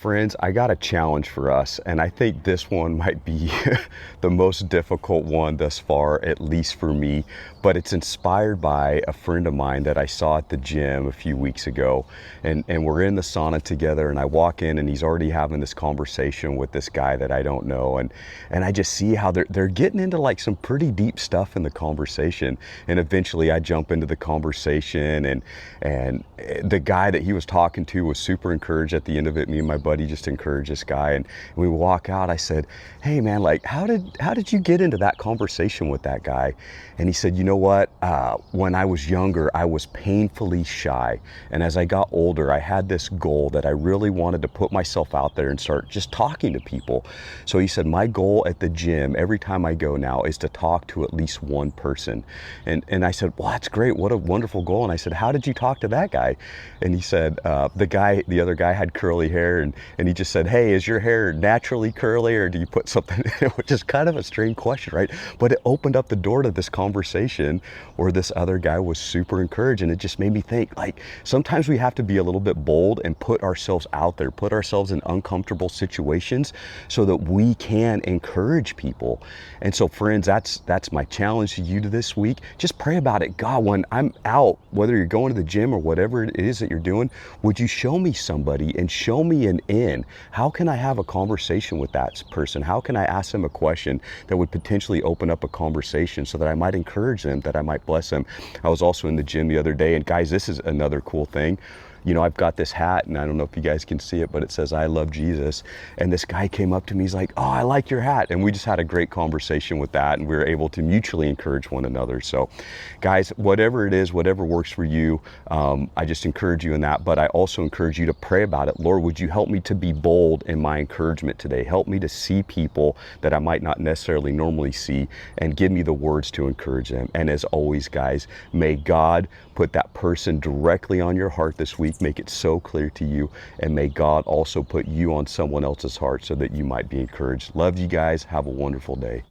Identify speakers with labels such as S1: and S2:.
S1: Friends, I got a challenge for us, and I think this one might be the most difficult one thus far, at least for me, but it's inspired by a friend of mine that I saw at the gym a few weeks ago, and we're in the sauna together, and I walk in and he's already having this conversation with this guy that I don't know, and I just see how they're getting into like some pretty deep stuff in the conversation, and eventually I jump into the conversation, and the guy that he was talking to was super encouraged at the end of it. Me and my buddy just encouraged this guy, and we walk out. I said, "Hey man, like how did you get into that conversation with that guy?" And he said, "You know what? When I was younger, I was painfully shy, and as I got older, I had this goal that I really wanted to put myself out there and start just talking to people." So he said, "My goal at the gym every time I go now is to talk to at least one person." And I said, "Well, that's great. What a wonderful goal." And I said, "How did you talk to that guy?" And he said, the other guy had curly hair, and he just said, "Hey, is your hair naturally curly, or do you put something in it?" Which is kind of a strange question, right? But it opened up the door to this conversation where this other guy was super encouraged, and it just made me think, like, sometimes we have to be a little bit bold and put ourselves out there, put ourselves in uncomfortable situations so that we can encourage people. And so friends, that's my challenge to you to this week. Just pray about it. God, when I'm out, whether you're going to the gym or whatever it is that you're doing, would you show me somebody and show me an in? How can I have a conversation with that person? How can I ask them a question that would potentially open up a conversation so that I might encourage them, that I might bless them? I was also in the gym the other day, and guys, this is another cool thing. You know, I've got this hat, and I don't know if you guys can see it, but it says, "I love Jesus." And this guy came up to me, he's like, "Oh, I like your hat." And we just had a great conversation with that, and we were able to mutually encourage one another. So guys, whatever it is, whatever works for you, I just encourage you in that. But I also encourage you to pray about it. Lord, would you help me to be bold in my encouragement today? Help me to see people that I might not necessarily normally see, and give me the words to encourage them. And as always, guys, may God put that person directly on your heart this week. Make it so clear to you, and may God also put you on someone else's heart so that you might be encouraged. Love you guys. Have a wonderful day.